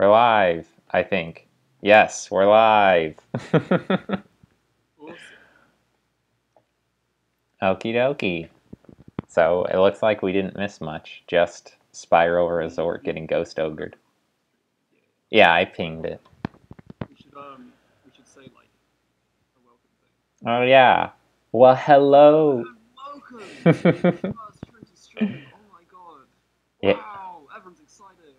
We're live, I think. Yes, we're live. Awesome. Okie dokie. So it looks like we didn't miss much. Just Spiral Resort getting ghost ogred. Yeah, I pinged it. We should say like a welcome thing. Oh yeah. Well, hello. Welcome to the first Trinity stream. Oh my god. Wow, everyone's excited.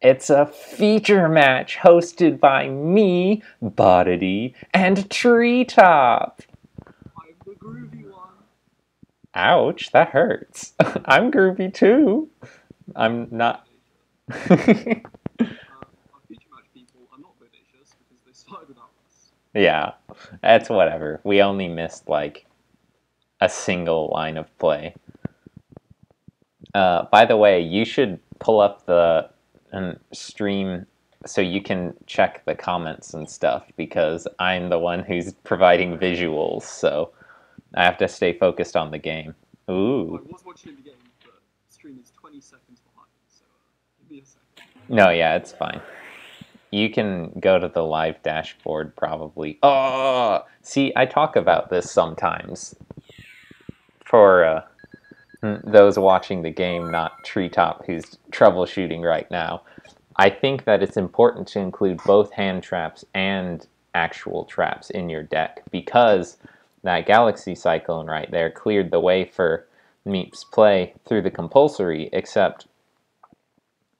It's a feature match hosted by me, Bodity, and TreeTop. I'm the groovy one. Ouch, that hurts. I'm groovy too. I'm not. Our feature match people are not bodacious because they started without us. Yeah, that's whatever. We only missed like a single line of play. By the way, you should pull up the stream so you can check the comments and stuff, because I'm the one who's providing visuals, so I have to stay focused on the game. Ooh. I was watching the game, but the stream is 20 seconds behind, so give me a second. No, yeah, it's fine. You can go to the live dashboard probably. Oh, see, I talk about this sometimes for those watching the game, not TreeTop, who's troubleshooting right now. I think that it's important to include both hand traps and actual traps in your deck, because that Galaxy Cyclone right there cleared the way for Meep's play through the compulsory, except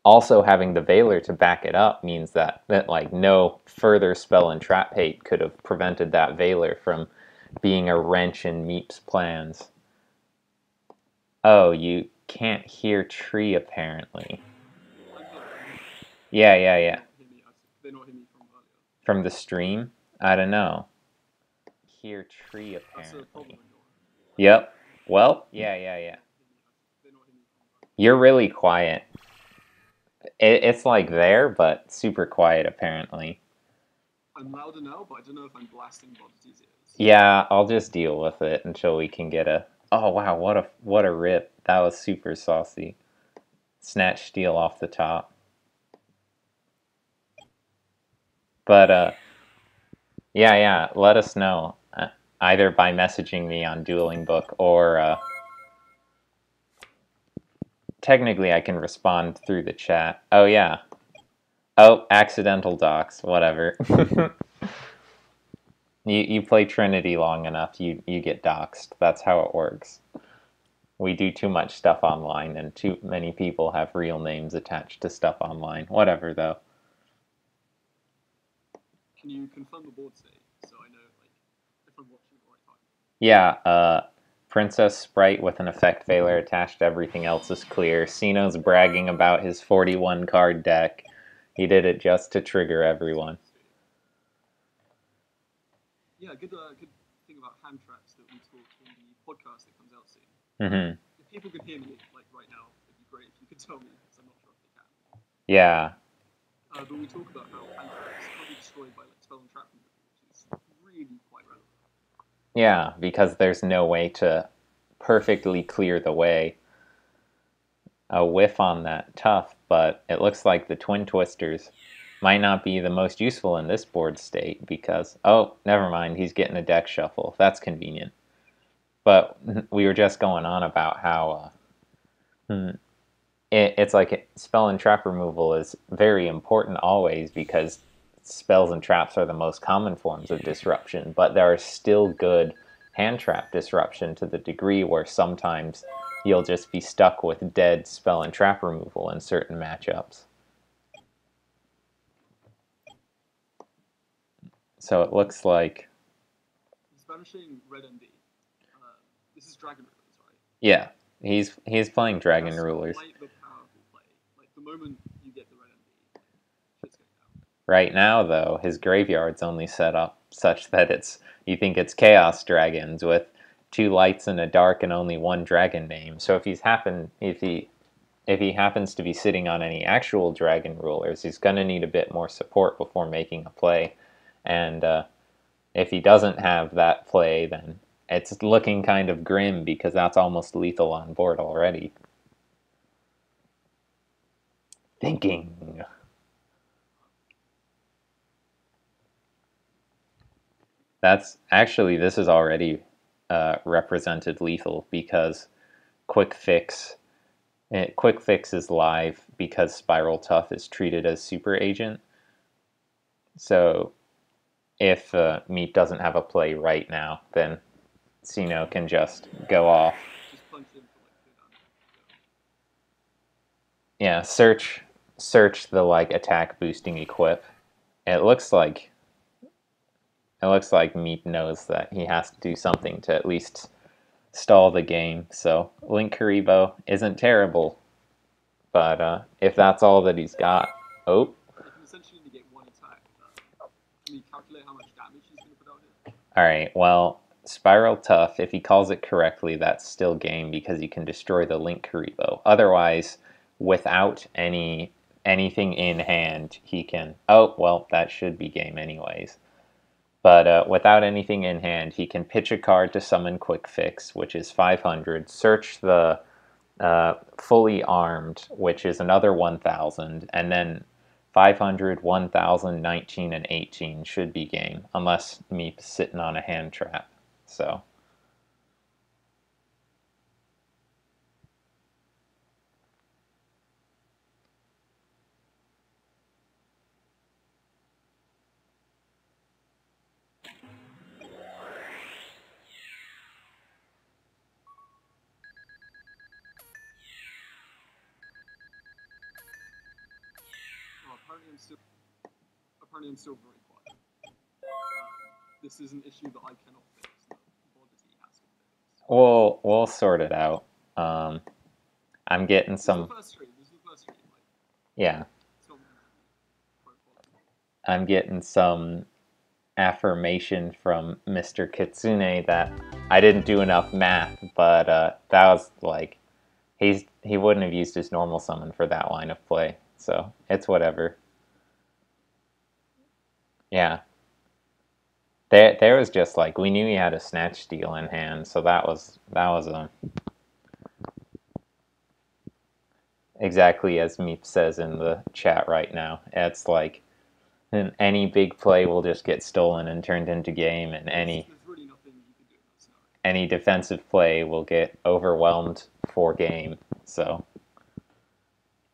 also having the Veiler to back it up means that like no further spell and trap hate could have prevented that Veiler from being a wrench in Meep's plans. Oh, you can't hear Tree apparently. I'm here. Yeah. They not hear me from earlier. From the stream? I don't know. Hear Tree That's a problem apparently. on your end. Yep. Well, yeah. They not hear me from earlier. You're really quiet. It's like there, but super quiet apparently. I'm louder now, but I don't know if I'm blasting Bodity's ears. Yeah, I'll just deal with it until we can get a... Oh wow, what a rip. That was super saucy. Snatch steal off the top. But yeah, let us know. Either by messaging me on Dueling Book or technically I can respond through the chat. Oh yeah. Oh, accidental docs, whatever. You play Trinity long enough, you get doxxed. That's how it works. We do too much stuff online, and too many people have real names attached to stuff online. Whatever, though. Can you confirm the board state so I know like if I'm watching at the right time? Yeah, Princess Sprite with an effect Veiler attached to everything else is clear. Cino's bragging about his 41 card deck. He did it just to trigger everyone. Yeah, good thing about hand traps that we talk in the podcast that comes out soon. Mm-hmm. If people can hear me like right now, it'd be great if you could tell me, because I'm not sure if they can. Yeah. But we talk about how hand traps can be destroyed by like spell and trap removal, which is really quite relevant. Yeah, because there's no way to perfectly clear the way. A whiff on that, tough, but it looks like the Twin Twisters might not be the most useful in this board state because... Oh, never mind, he's getting a deck shuffle. That's convenient. But we were just going on about how it's like spell and trap removal is very important always, because spells and traps are the most common forms of disruption, but there are still good hand trap disruption to the degree where sometimes you'll just be stuck with dead spell and trap removal in certain matchups. So it looks like... He's banishing red MD. This is Dragon Rulers, right? Yeah, he's playing Dragon Rulers. Quite the powerful play. Like the moment you get the red MD, shit's going down. Right now, though, his graveyard's only set up such that you think it's Chaos Dragons with 2 lights and a dark and only 1 dragon name. So if he happens to be sitting on any actual Dragon Rulers, he's going to need a bit more support before making a play. And if he doesn't have that play, then it's looking kind of grim, because that's almost lethal on board already. Thinking. That's actually, this is already represented lethal because Quick Fix Quick Fix is live because Spiral Tough is treated as Super Agent. So if Meep doesn't have a play right now, then Cino can just go off. Just punch in for like good damage. Yeah, search the like attack boosting equip. It looks like Meep knows that he has to do something to at least stall the game. So Link Karibo isn't terrible, but if that's all that he's got, oh. He can essentially only get one attack. Can you calculate how much damage he's going to put out here? All right. Well, Spiral Tough, if he calls it correctly, that's still game because he can destroy the Link Karibo. Otherwise, without anything in hand, he can. Oh well, that should be game anyways. But without anything in hand, he can pitch a card to summon Quick Fix, which is 500. Search the fully armed, which is another 1,000, and then 500, 1,000, 19, and 18 should be game, unless Meep's sitting on a hand trap. So. Apparently I'm still very quiet. This is an issue that I cannot fix. That Oddity has to fix. We'll sort it out. I'm getting some. This is the first stream. Like, yeah. I'm getting some affirmation from Mr. Kitsune that I didn't do enough math, but that was like he wouldn't have used his normal summon for that line of play, so it's whatever. Yeah. There was just like, we knew he had a Snatch Steal in hand, so that was a exactly as Meep says in the chat right now. It's like any big play will just get stolen and turned into game, and any defensive play will get overwhelmed for game. So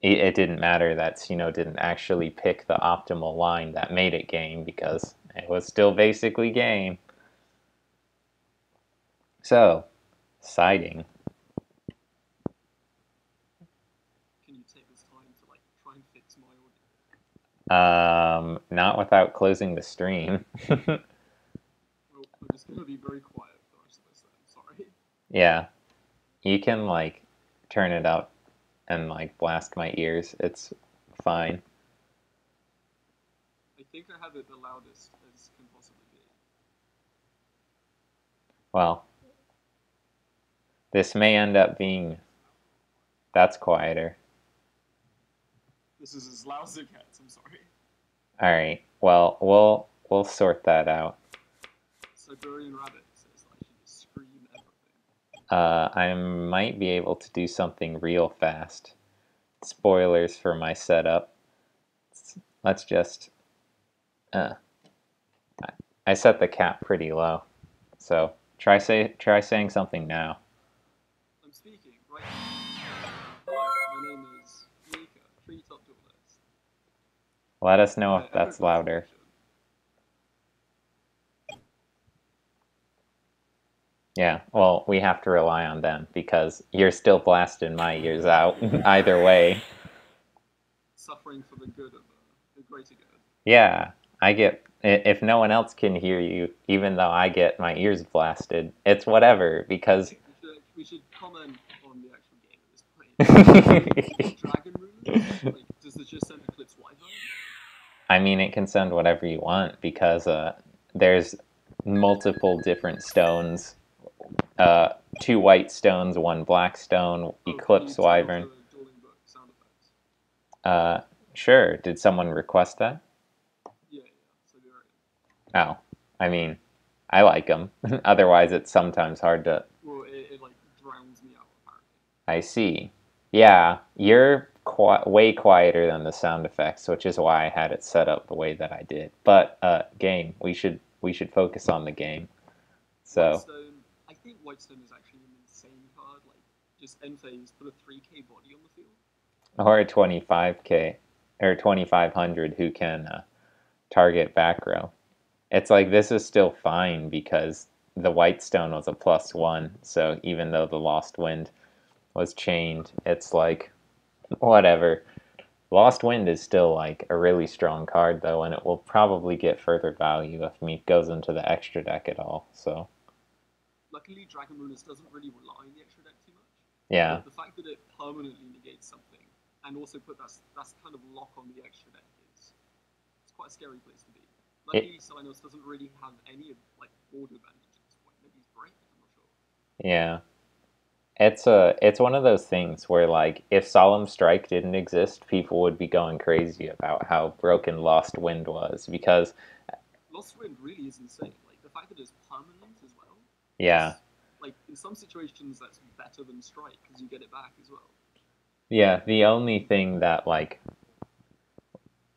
it didn't matter that Cino didn't actually pick the optimal line that made it game, because it was still basically game. So, siding. Can you take this time to like try and fix my audio? Not without closing the stream. Well, I'm just gonna be very quiet for the rest of this. I'm sorry. Yeah, you can like turn it up and like blast my ears. It's fine. I think I have it the loudest as can possibly be. Well, this may end up being. That's quieter. This is as loud as it gets. I'm sorry. All right. Well, we'll sort that out. Siberian Rabbit says I should just scream everything. I might be able to do something real fast. Spoilers for my setup. Let's just. I set the cap pretty low, so try saying something now. I'm speaking right now. Hello, my name is Mika, TreeTop Duelist. Let us know if that's louder. Yeah, well, we have to rely on them because you're still blasting my ears out either way. Suffering for the good of the greater good. Yeah, I get. If no one else can hear you, even though I get my ears blasted, it's whatever, because... We should comment on the actual game at this point. Dragon Runes? Like, does it just send Eclipse Wi-Fi? I mean, it can send whatever you want, because there's multiple different stones. 2 white stones, 1 black stone, Eclipse Wyvern. Sure. Did someone request that? Oh, I mean, I like them. Otherwise, it's sometimes hard to... Well, it like, drowns me out, apparently. I see. Yeah, you're way quieter than the sound effects, which is why I had it set up the way that I did. But, game, we should we should focus on the game. So, Whitestone, I think Whitestone is actually an insane card. Like, just end phase, put a 3k body on the field. or a 25k or 2500 who can target back row. It's like this is still fine because the Whitestone was a +1, so even though the Lost Wind was chained, it's like whatever. Lost Wind is still like a really strong card though, and it will probably get further value if Meep goes into the extra deck at all. So Luckily, Dragon Rulers doesn't really rely on the extra deck too much. yeah, But the fact that it permanently negates something, and also put that's kind of lock on the extra deck is it's quite a scary place to be. Luckily, Cinos doesn't really have any like board advantage at this point. Maybe he's breaking, I'm not sure. yeah. It's one of those things where like if Solemn Strike didn't exist, people would be going crazy about how broken Lost Wind was because Lost Wind really is insane. Like the fact that it's permanent as well. yeah, Like in some situations that's better than Strike because you get it back as well. yeah, the only thing that like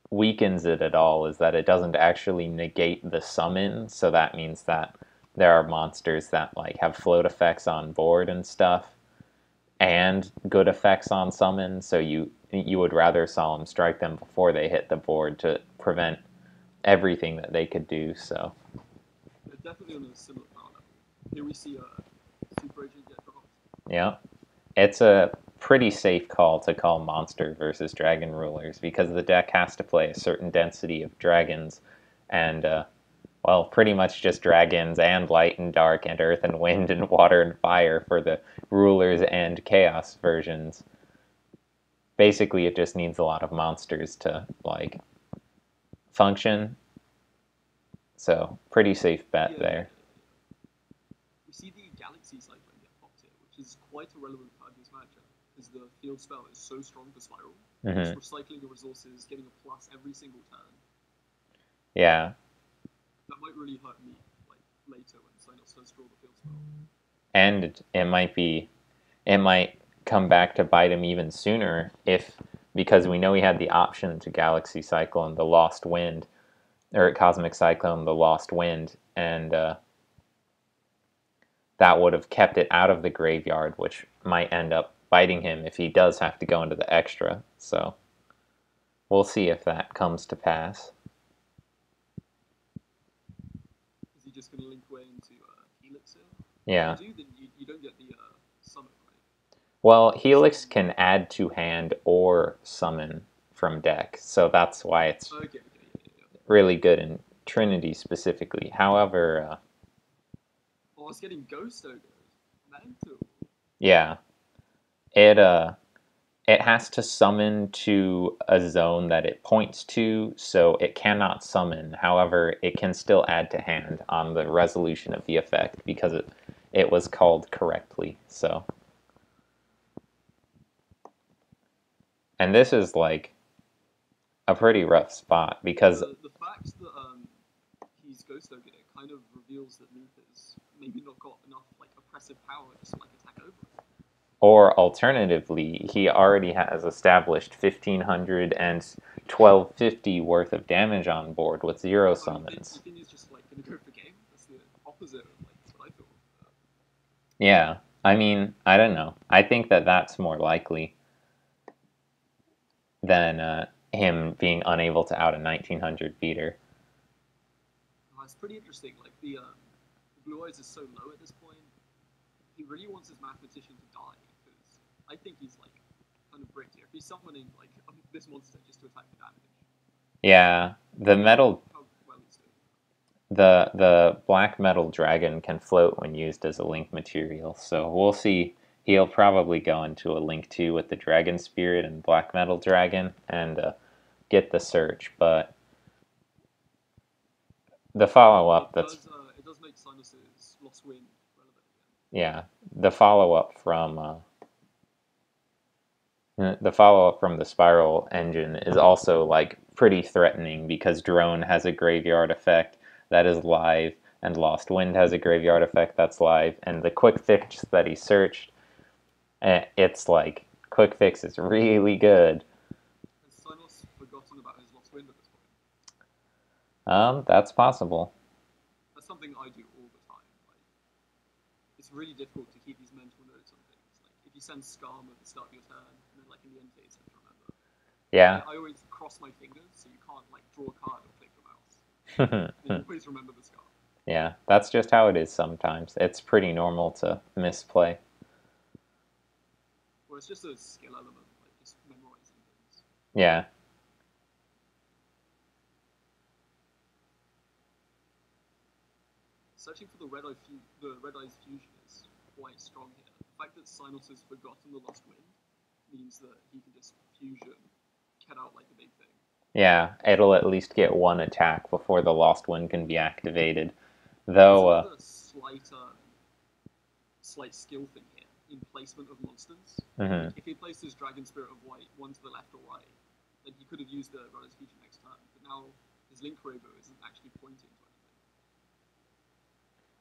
weakens it at all is that it doesn't actually negate the summon, so that means that there are monsters that like have float effects on board and stuff and good effects on summon, so you would rather Solemn Strike them before they hit the board to prevent everything that they could do. So They're definitely on a similar power level. Here we see a Super Agent get dropped. yeah, it's a pretty safe call to call monster versus dragon rulers because the deck has to play a certain density of dragons and well, pretty much just dragons and light and dark and earth and wind and water and fire for the rulers and chaos versions. Basically, it just needs a lot of monsters to like function. So, pretty safe bet there. We see the Galaxy Cyclone get popped here, which is quite a relevant card in this matchup, because the field spell is so strong for Spiral. It's recycling your resources, getting a plus every single turn. Yeah. That might really hurt me like later when Cynos does draw the field spell. And it might come back to bite him even sooner because we know he had the option to Galaxy Cyclone the Lost Wind, or Cosmic Cyclone the Lost Wind, and that would have kept it out of the graveyard, which might end up biting him if he does have to go into the extra. So we'll see if that comes to pass. Is he just going to link away into Helix here? Yeah. If you do, then you don't get the summon, right? Well, Helix can add to hand or summon from deck, so that's why it's really good in Trinity specifically. However, oh, it's getting Ghost Ogre. Mental. Yeah, it has to summon to a zone that it points to, so it cannot summon. However, it can still add to hand on the resolution of the effect because it was called correctly. So, and this is like a pretty rough spot because the fact that he's Ghost Ogre it kind of reveals that Meep has maybe not got enough like oppressive power to like attack over it. or alternatively, he already has established 1500 and 1250 worth of damage on board with 0 summons. You think he's just like gonna go for game? That's the opposite of like what I thought. Yeah, I mean, I don't know. I think that that's more likely than him being unable to out a 1900 beater. It's pretty interesting. Like the Blue Eyes is so low at this point. He really wants his mathematician to die because I think he's like kind of bricked here. If he's summoning like this monster just to attack the damage. Yeah, the metal, How well he's doing. the black metal dragon can float when used as a link material. So we'll see. He'll probably go into a link 2 with the dragon spirit and black metal dragon and get the search. But the follow up it does make Sinus's Lost Wind relevant again. Yeah, the follow up from the Spiral engine is also like pretty threatening because Drone has a graveyard effect that is live, and Lost Wind has a graveyard effect that's live, and the quick fix that he searched, it's like quick fix is really good. Has Sinus forgotten about his Lost Wind at this point? That's possible. something I do all the time. Like, it's really difficult to keep these mental notes on things. Like, if you send Scam at the start of your turn, and then like in the end phase, you have to remember. Yeah. I always cross my fingers so you can't like draw a card or click the mouse. You always remember the Scam. Yeah, that's just how it is sometimes. It's pretty normal to misplay. Well, it's just a skill element, like just memorizing things. Yeah. Searching for the Red Eye's fusion is quite strong here. The fact that Sinos has forgotten the Lost Wind means that he can just fusion, cut out like a big thing. Yeah, it'll at least get one attack before the Lost Wind can be activated. There's Though, another slight skill thing here in placement of monsters. mhm. If he placed his Dragon Spirit of White one to the left or right, then he could have used the Red Eye's fusion next turn. But now his Link Rainbow isn't actually pointing to anything.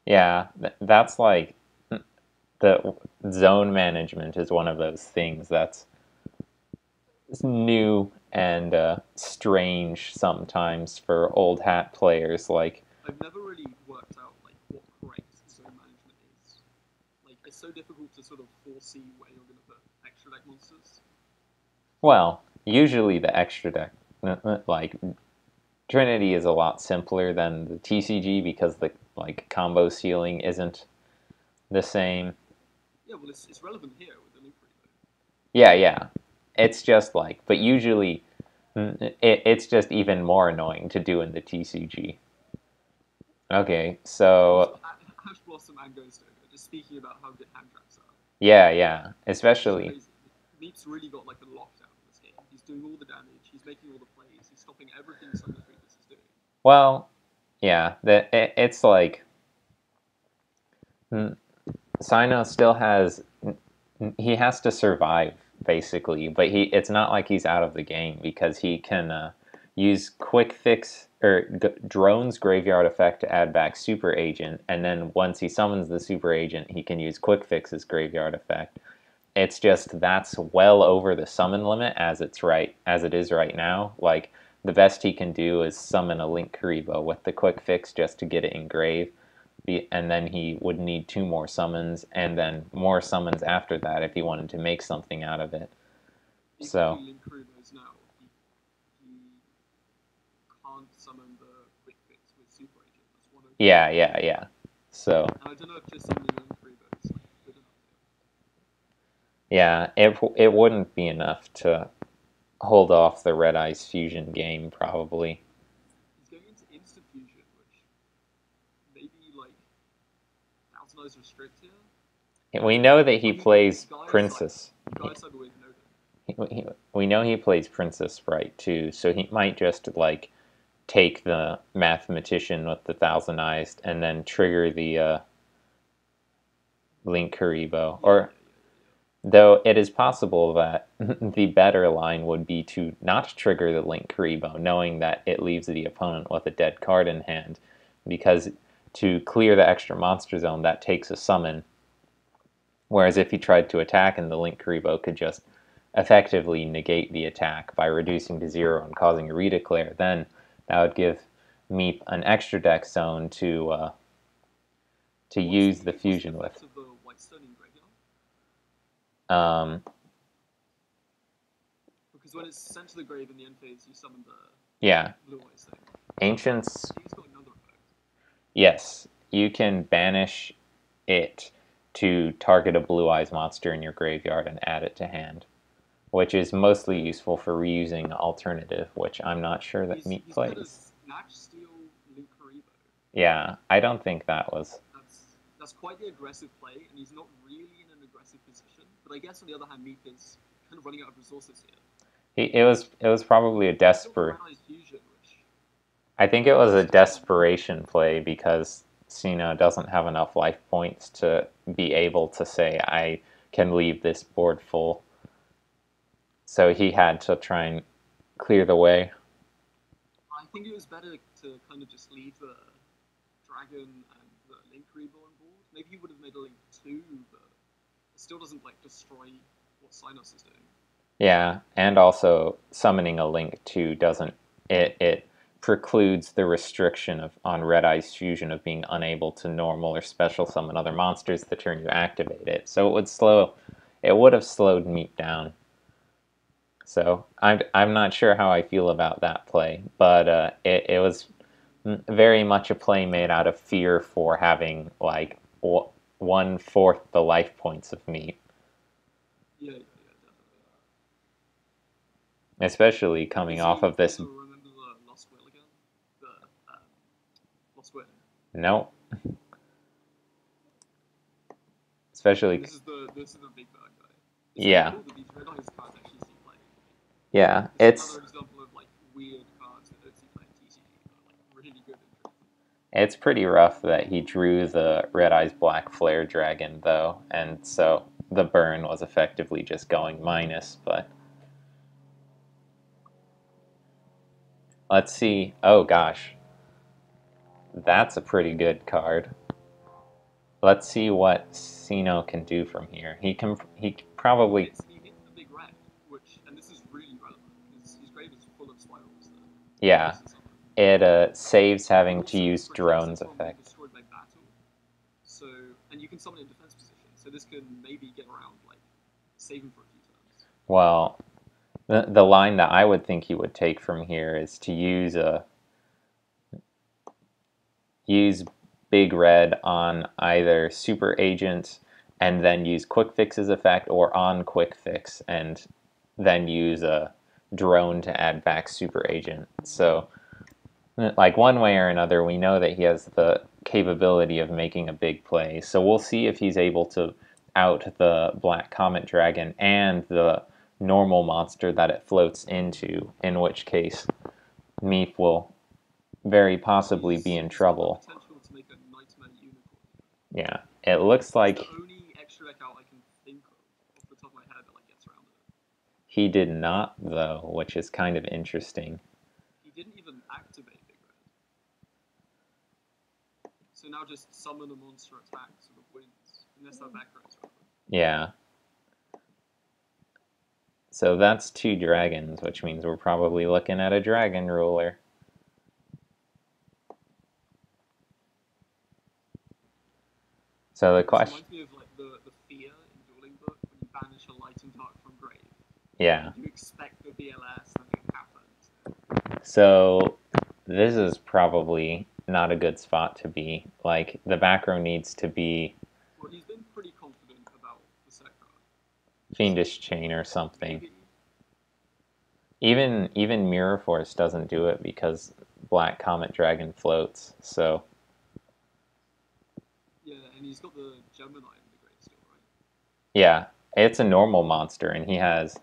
Yeah, that's like the zone management is one of those things that's new and strange sometimes for old hat players. Like, I've never really worked out like what correct zone management is. Like, it's so difficult to sort of foresee where you're going to put extra deck monsters. well, usually the extra deck, like Trinity, is a lot simpler than the TCG because the like combo ceiling isn't the same. Yeah, well, it's relevant here with the Link Rainbow. Yeah. It's just like, but usually it's just even more annoying to do in the TCG. Okay, so Ash Blossom and Ghost Ogre, just speaking about how good hand traps are. yeah, It's especially. crazy. Meep's really got like a lockdown in this game. He's doing all the damage, he's making all the plays, he's stopping everything Cinosrepus is doing. Well, yeah, it's like Sino still has he has to survive basically, but it's not like he's out of the game because he can use quick fix or drone's graveyard effect to add back super agent, and then once he summons the super agent, he can use quick fix's graveyard effect. It's just that's well over the summon limit as it is right now. Like the best he can do is summon a Link Karibo with the quick fix just to get it in grave, and then he would need 2 more summons, and then more summons after that if he wanted to make something out of it. So Link Karibos now, he can't summon the quick fix with super agent. That's one of yeah. So and I don't know if just summoning Link Karibo is like good enough. yeah, it wouldn't be enough to hold off the Red Eyes fusion game probably. He's going into instant fusion, which maybe like Thousand Eyes restrict here. We know that he plays Princess. We know he plays Princess Sprite too, so he might just like take the Mathematician with the Thousand Eyes and then trigger the Link Karibo. Or though it is possible that the better line would be to not trigger the Link Karibo, knowing that it leaves the opponent with a dead card in hand, because to clear the extra monster zone, that takes a summon. Whereas if he tried to attack and the Link Karibo could just effectively negate the attack by reducing to 0 and causing a redeclare, then that would give Meep an extra deck zone to use the fusion with. Because when it's sent to the grave in the end phase, you summon the blue eyes thing. Ancients. He's got another effect. Yes, you can banish it to target a Blue Eyes monster in your graveyard and add it to hand, which is mostly useful for reusing alternative, which I'm not sure that Meep plays. He's Snatch, Steal, Link Karibo. Yeah, I don't think that was. That's quite the aggressive play, and he's not really in an aggressive position. But I guess on the other hand, Meep is kind of running out of resources here. It was probably a desperate. I think it was a desperation play because Cena doesn't have enough life points to be able to say, I can leave this board full. So he had to try and clear the way. I think it was better to kind of just leave the Dragon and the Link Karibo on board. Maybe he would have made a Link 2, but it still doesn't like destroy what Sinos is doing. Yeah, and also summoning a Link 2 doesn't... It precludes the restriction on Red Eye's fusion of being unable to normal or special summon other monsters the turn you activate it. So it would have slowed Meep down. So I'm not sure how I feel about that play, but it was very much a play made out of fear for having like 1/4 the life points of Meep. Yeah, definitely. Especially coming off of this. Remember the Lost Will again? The Lost Will. No. Especially. This is the big bad guy. It's yeah. Cool that these Red Eyes cards actually see play. Yeah, it's another example of like weird cards that don't see play in TCG, but like really good in Trinity. It's pretty rough that he drew the Red Eyes Black Flare Dragon though, and so the burn was effectively just going minus, but let's see. Oh gosh. That's a pretty good card. Let's see what Cino can do from here. He probably... He hit the big red, and this is really relevant, because his grave is full of spirals. Yeah. It saves having to use Drone's effect. Destroyed by battle. So, and you can summon in defense position, so this can maybe get around, like, saving for a few turns. Well, the line that I would think he would take from here is to use Big Red on either Super Agent and then use Quick Fix's effect, or on Quick Fix and then use a Drone to add back Super Agent. So, like, one way or another, we know that he has the capability of making a big play. So we'll see if he's able to out the Black Comet Dragon and the normal monster that it floats into, in which case Meep will very possibly be in trouble. To make a Nightmare Unicorn. Yeah, it looks like... It's the only extra deck out I can think of off the top of my head that like gets around it. He did not, though, which is kind of interesting. He didn't even activate Big Red. So now just summon a monster attack sort of wins, unless that back row is relevant. Yeah. So that's 2 dragons, which means we're probably looking at a dragon ruler. So the question... It reminds me of like the fear in Dueling Book when you banish a Lightning Dark from grave. Yeah. You expect the BLS, nothing happens. So this is probably not a good spot to be. Like, the back row needs to be... Well, he's been pretty confident about the set card. Fiendish Chain or something. Maybe. Even Mirror Force doesn't do it because Black Comet Dragon floats, so... Yeah, and he's got the Gemini in the grave still, right? Yeah, it's a normal monster, and he has...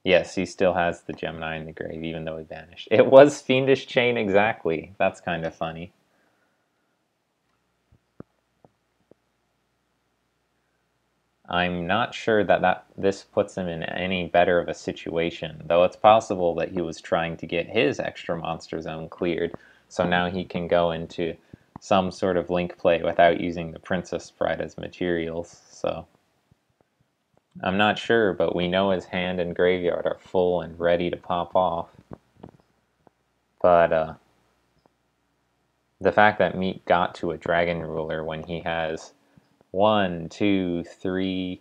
Yes, he still has the Gemini in the grave, even though he vanished. It was Fiendish Chain exactly. That's kind of funny. I'm not sure that this puts him in any better of a situation, though it's possible that he was trying to get his extra monster zone cleared, so now he can go into some sort of link play without using the Princess Bride as materials, so... I'm not sure, but we know his hand and graveyard are full and ready to pop off. But, the fact that Meep got to a Dragon Ruler when he has 1, 2, 3,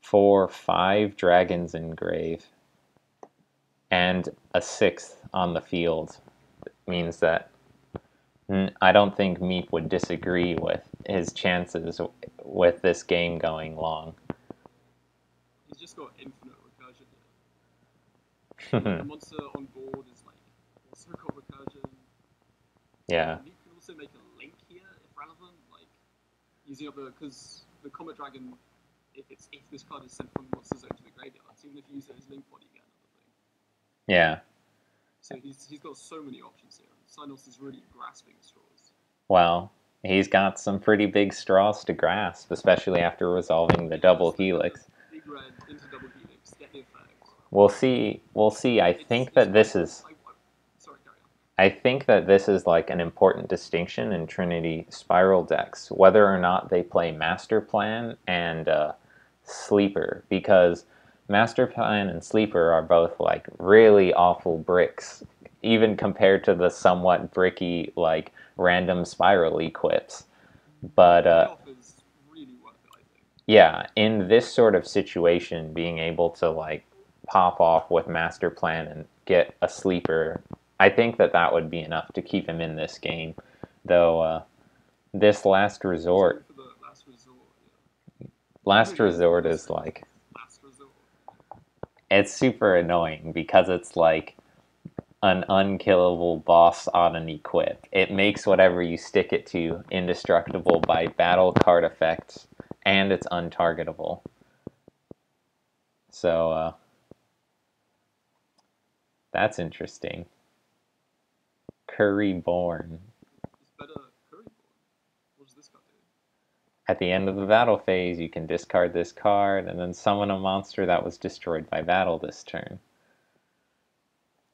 4, 5 dragons in grave and a 6th on the field means that I don't think Meep would disagree with his chances with this game going long. He's just got infinite recursion. The monster on board is like also got recursion. Yeah. You can also make a link here if relevant, like using up because the Comet Dragon, if this card is sent from the monster zone to the graveyard, even if you use it as link body, you get another thing. Yeah. So he's got so many options here. Cinos is really grasping straws. Well, he's got some pretty big straws to grasp, especially after resolving the double helix. Big red into double helix, get the effect. We'll see. I think that this is... Sorry, carry on. I think that this is like an important distinction in Trinity Spiral decks, whether or not they play Master Plan and Sleeper, because Master Plan and Sleeper are both like really awful bricks, even compared to the somewhat bricky, like, random spiral equips. But, Payoff is really worth it, I think. yeah, in this sort of situation, being able to, like, pop off with Master Plan and get a sleeper, I think that that would be enough to keep him in this game. Though, this Last Resort, For the last resort, Last Resort is, like, last resort. it's super annoying because it's, like, an unkillable boss on an equip. It makes whatever you stick it to indestructible by battle card effects, and it's untargetable. So, that's interesting. Curry Born. It's better curry board. What does this guy do? At the end of the battle phase, you can discard this card and then summon a monster that was destroyed by battle this turn.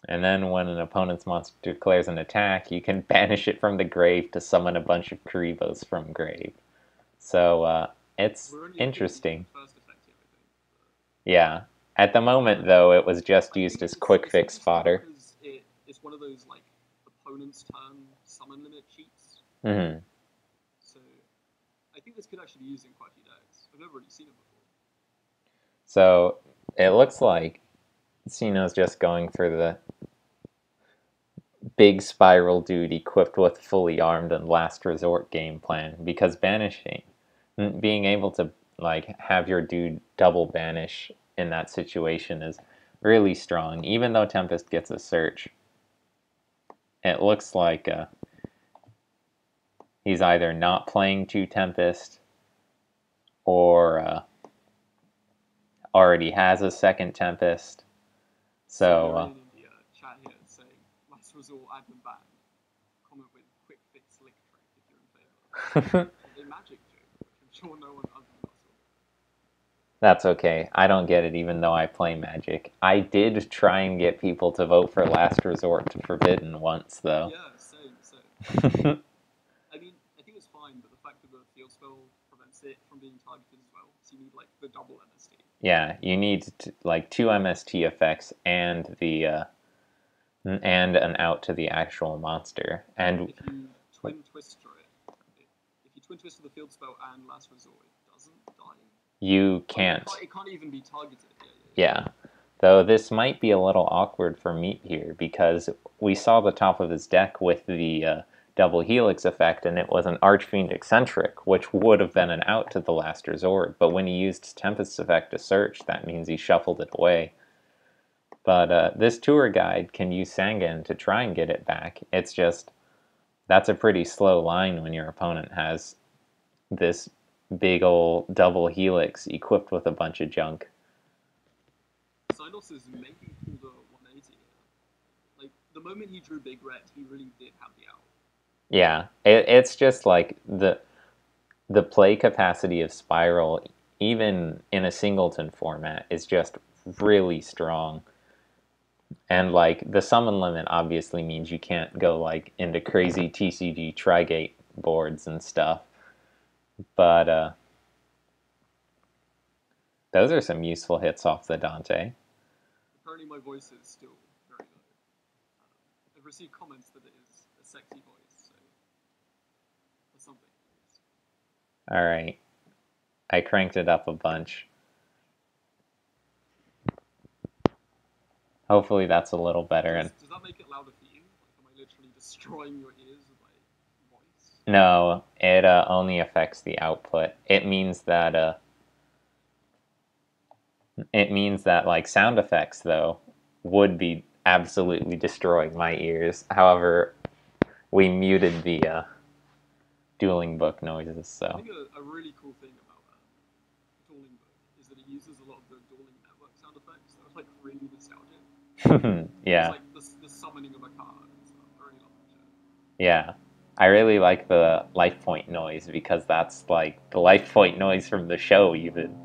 And then when an opponent's monster declares an attack, you can banish it from the grave to summon a bunch of Karibos from grave. So, it's interesting. First effect here, I think. Yeah. At the moment, though, it was just used as quick fix fodder. It's one of those, like, opponent's turn summon limit cheats. Mm-hmm. So, I think this could actually be used in quite a few decks. I've never really seen it before. So, it looks like Cino's just going for the big spiral dude equipped with fully armed and last resort game plan, because banishing, being able to, like, have your dude double banish in that situation is really strong. Even though Tempest gets a search, it looks like he's either not playing 2 Tempest or already has a second Tempest. So, in the chat here saying, last resort, add them back. Comment with quick fix lick trick if you're in favor. A magic joke, which I'm sure no one other than us will. That's okay. I don't get it even though I play Magic. I did try and get people to vote for Last Resort to Forbidden once, though. Yeah, same. I mean, I think it's fine, but the fact that the field spell prevents it from being targeted as well, so you need, like, the double MST. Yeah, you need, like, 2 MST effects and the and an out to the actual monster. And if you twin twist for it, if you twin twist for the field spell and Last Resort, it doesn't die. You can't. It can't even be targeted. Yeah. Though this might be a little awkward for Meat here, because we saw the top of his deck with the double helix effect, and it was an Archfiend Eccentric, which would have been an out to the Last Resort. But when he used Tempest's effect to search, that means he shuffled it away. But this tour guide can use Sangan to try and get it back. It's just, that's a pretty slow line when your opponent has this big old double helix equipped with a bunch of junk. Cinos is maybe pulled a 180 here. Like, the moment he drew Big Red, he really did have the out. Yeah, it's just like the play capacity of Spiral, even in a singleton format, is just really strong. And, like, the summon limit obviously means you can't go, like, into crazy TCG Trigate boards and stuff. But, those are some useful hits off the Dante. Apparently my voice is still very low. I've received comments that it is a sexy voice, so that's something. Alright. I cranked it up a bunch. Hopefully that's a little better. Does that make it louder for you? Like, am I literally destroying your ears with my voice? No, it only affects the output. It means that like sound effects though would be absolutely destroying my ears. However, we muted the dueling book noises. So I think a really cool thing about dueling book is that it uses a lot of the dueling network sound effects. That was like really nostalgic. Yeah. It's like the summoning of a card and stuff. I really love that shit. Yeah. I really like the life point noise because that's like the life point noise from the show even.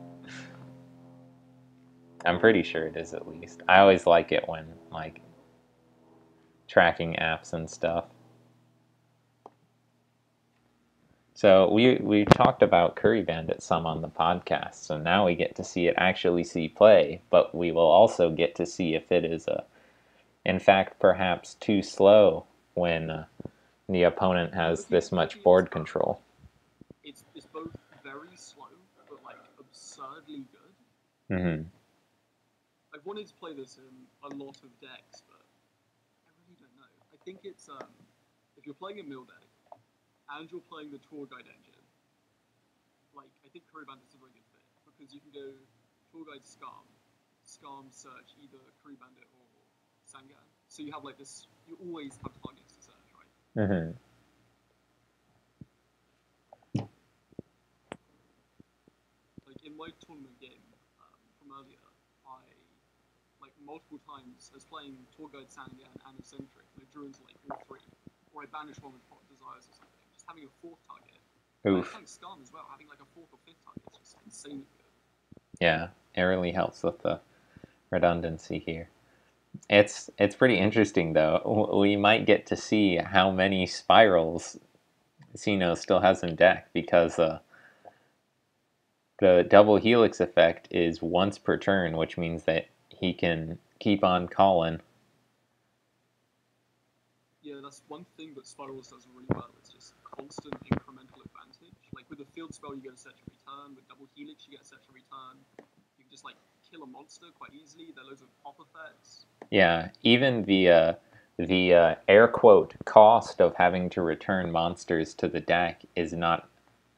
I'm pretty sure it is at least. I always like it when, like, tracking apps and stuff. So we talked about Curry Bandit some on the podcast, so now we get to see it actually see play, but we will also get to see if it is In fact, perhaps too slow when the opponent has this much board control. It's both very slow, but like absurdly good. Mm-hmm. I've wanted to play this in a lot of decks, but I really don't know. I think it's if you're playing a mill deck and you're playing the tour guide engine, like I think Curry Bandit's a very good fit because you can go tour guide Scarm search either Curry Bandit or Sangan. So you have like this. You always have targets to search, right? Mm-hmm. Like in my tournament game from earlier, I like multiple times I was playing tour guide Sangan and Eccentric, and I drew into like all three, or I banished one with Pot Desires or something. Just having a fourth target. Oof. I think Scarm as well, having like a fourth or fifth target is just insanely good. Yeah, it really helps with the redundancy here. It's pretty interesting though. We might get to see how many spirals Cino still has in deck because the double helix effect is once per turn, which means that he can keep on calling. Yeah, that's one thing that Spirals does really well. It's just constant incremental advantage. Like with a field spell, you get a search every turn. With double helix, you get a search every turn. You can just like kill a monster quite easily. There are loads of pop effects. Yeah, even the air quote cost of having to return monsters to the deck is not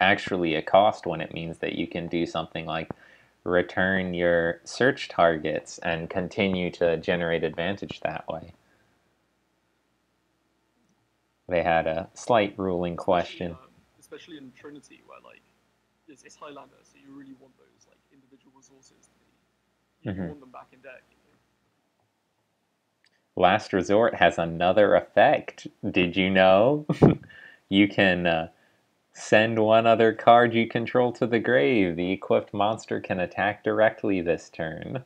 actually a cost when it means that you can do something like return your search targets and continue to generate advantage that way. They had a slight ruling question. Especially in Trinity, where like it's Highlander, so you really want those like individual resources to be. You want them back in deck. Last Resort has another effect. Did you know? You can send one other card you control to the grave. The equipped monster can attack directly this turn.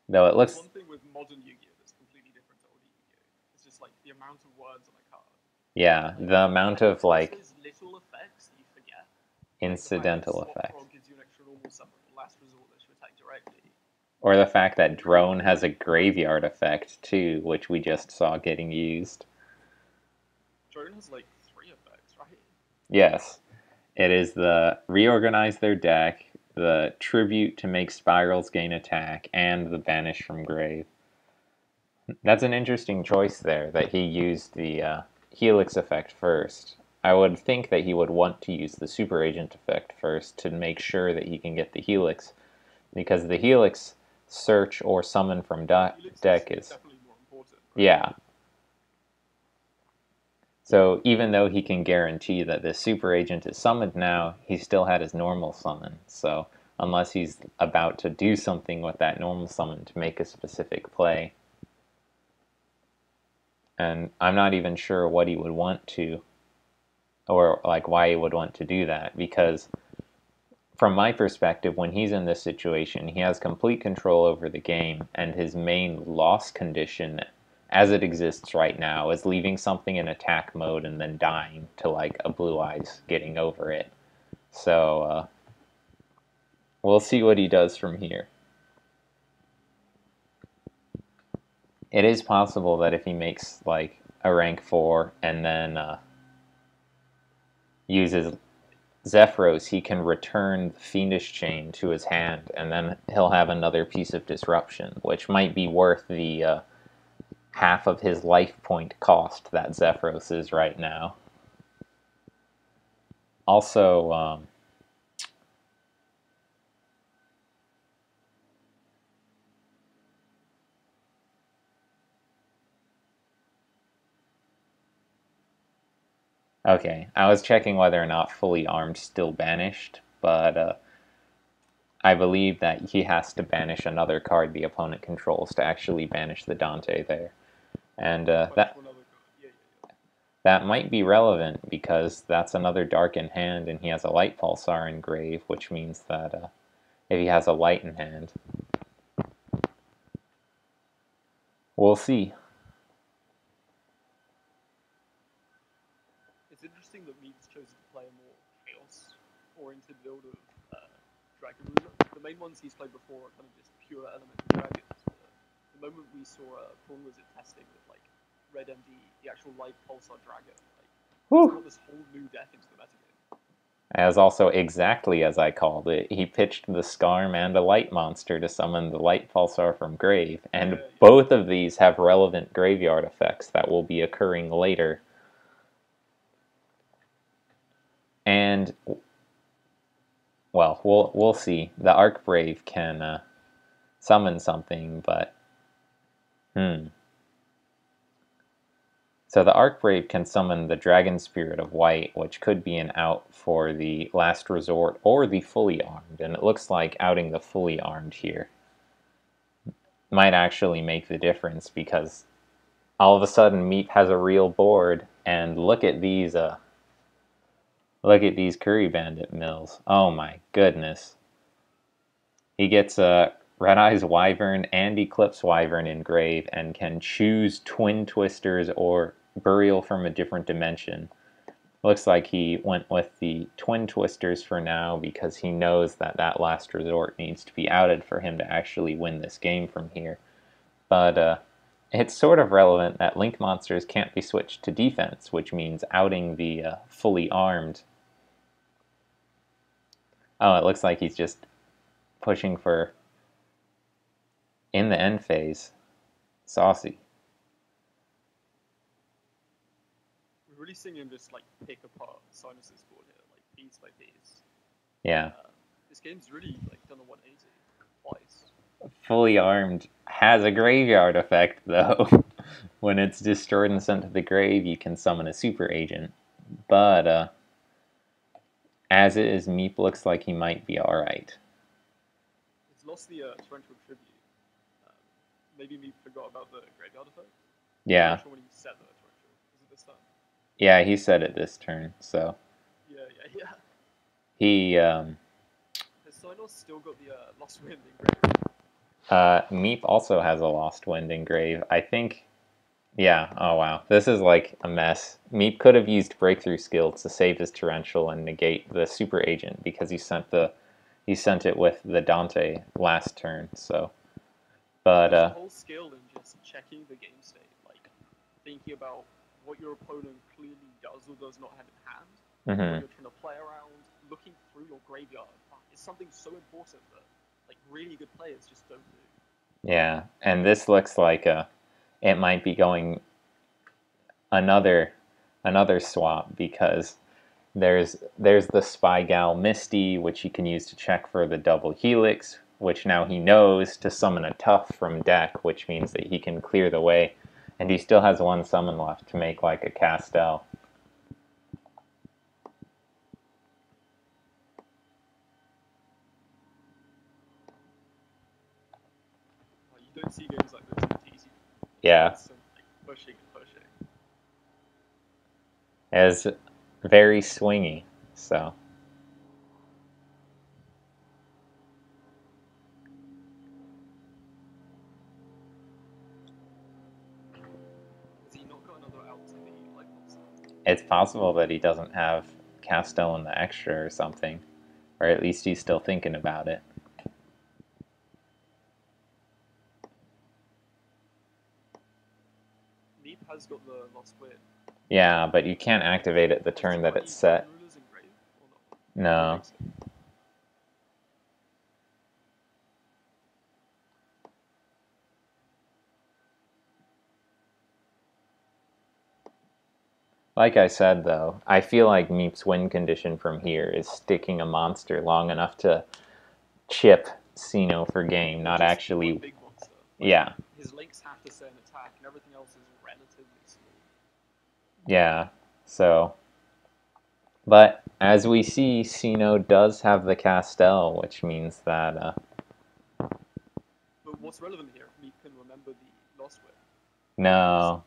Though it looks... One thing with modern Yu-Gi-Oh that's completely different to older Yu-Gi-Oh! It's just like the amount of words on a card. Yeah, the amount of like... those little effects that you forget. Incidental like effects. Gives you an extra normal summon. Last Resort lets you attack directly. Or the fact that Drone has a graveyard effect too, which we just saw getting used. Drone has like 3 effects, right? Yes. It is the reorganize their deck, the tribute to make spirals gain attack, and the banish from grave. That's an interesting choice there, that he used the Helix effect first. I would think that he would want to use the Super Agent effect first to make sure that he can get the Helix, because the Helix search or summon from deck is definitely more important. Right? Yeah. So even though he can guarantee that the Super Agent is summoned now, he still had his normal summon. So unless he's about to do something with that normal summon to make a specific play, and I'm not even sure what he would want to, or like why he would want to do that, because from my perspective, when he's in this situation, he has complete control over the game, and his main loss condition as it exists right now is leaving something in attack mode and then dying to like a Blue Eyes getting over it. So we'll see what he does from here. It is possible that if he makes like a rank 4 and then uses Zephyros, he can return the Fiendish Chain to his hand, and then he'll have another piece of disruption, which might be worth the half of his life point cost that Zephyros is right now. Also, okay, I was checking whether or not Fully Armed still banished, but I believe that he has to banish another card the opponent controls to actually banish the Dante there. And that might be relevant because that's another Dark in hand, and he has a Light Pulsar in grave, which means that if he has a Light in hand, we'll see. It's interesting that Mead's chosen to play a more chaos-oriented build of Dragon Ruler. The main ones he's played before are kind of just pure elemental dragons. the moment we saw Paul was testing with like Red MD, the actual live pulsar dragon, like it's brought this whole new deck into the metagame. As also exactly as I called it, he pitched the Skarm and a Light Monster to summon the Light Pulsar from Grave, and both of these have relevant graveyard effects that will be occurring later. And, well, we'll see. The Archbrave can summon something, but So the Archbrave can summon the Dragon Spirit of White, which could be an out for the Last Resort or the Fully Armed, and it looks like outing the Fully Armed here might actually make the difference, because all of a sudden Meep has a real board, and look at these Curry Bandit mills. Oh my goodness. He gets a Red Eyes Wyvern and Eclipse Wyvern in Grave, and can choose Twin Twisters or Burial from a Different Dimension. Looks like he went with the Twin Twisters for now, because he knows that that Last Resort needs to be outed for him to actually win this game from here. But it's sort of relevant that Link monsters can't be switched to defense, which means outing the Fully Armed. Oh, it looks like he's just pushing for in the end phase. Saucy. We're really seeing him just like pick apart Cinosrepus board here, like piece by piece. Yeah. This game's really like done a 180 twice. Fully Armed has a graveyard effect, though. When it's destroyed and sent to the grave, you can summon a super agent. But as it is, Meep looks like he might be alright. He's lost the torrential tribute. Maybe Meep forgot about the graveyard effect. Yeah. I'm not sure when he set the torrential. Is it this time? Yeah, he said it this turn, so. Yeah. He, Has Sinos still got the Lost Wind in Grave? Meep also has a Lost Wind in Grave. I think, yeah, oh wow. This is like a mess. Meep could have used Breakthrough Skill to save his Torrential and negate the Super Agent, because he sent it with the Dante last turn, so. But, There's a whole skill in just checking the game state, like thinking about what your opponent clearly does or does not have in hand, when you're trying to play around, looking through your graveyard. It's something so important that like really good players just don't do. Yeah, and this looks like it might be going another swap, because there's the Spy Gal Misty, which he can use to check for the double Helix, which now he knows to summon a Tough from deck, which means that he can clear the way, and he still has one summon left to make like a Castel. You don't see games like this in TC. Yeah. It's like pushing and pushing. It's very swingy, so. It's possible that he doesn't have Castel in the extra or something, or at least he's still thinking about it. Meep has got the Lost Wind. Yeah, but you can't activate it the turn that it's set. No. Like I said, though, I feel like Meep's win condition from here is sticking a monster long enough to chip Cino for game, not actually. Big monster. Yeah. His links have to say an attack, and everything else is relatively small. Yeah, so. But as we see, Cino does have the Castel, which means that. But what's relevant here? Meep can remember the Lost Wind. No.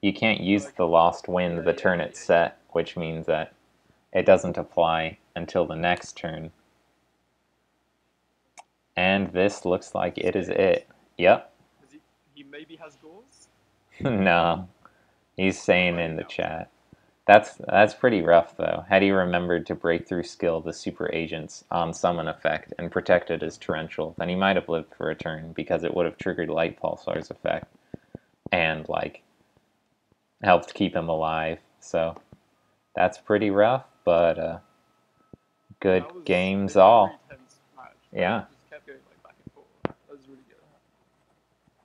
You can't use the Lost Wind the turn it's set, which means that it doesn't apply until the next turn. And this looks like it is it. Yep. He maybe has Gauze? No. He's saying in the chat. That's pretty rough, though. Had he remembered to break through skill the super agent's on summon effect and protected his torrential, then he might have lived for a turn because it would have triggered Light Pulsar's effect and like helped keep him alive. So that's pretty rough, but good That was games a all. very tense match. Yeah. It just kept going like back and forth. That was really good.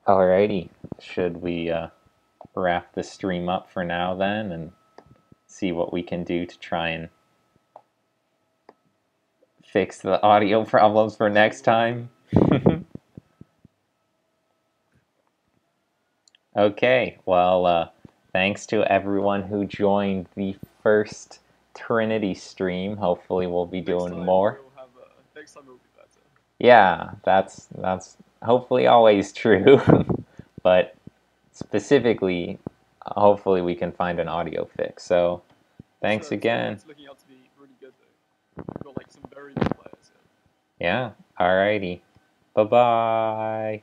Alrighty. Should we wrap the stream up for now then and see what we can do to try and fix the audio problems for next time? Okay, well, thanks to everyone who joined the first Trinity stream. Hopefully we'll be doing more. Next time will be better. Yeah, that's hopefully always true. But specifically, hopefully we can find an audio fix. So thanks again. It's looking out to be really good though. We've got like some very good players here. Yeah, alrighty. Bye-bye.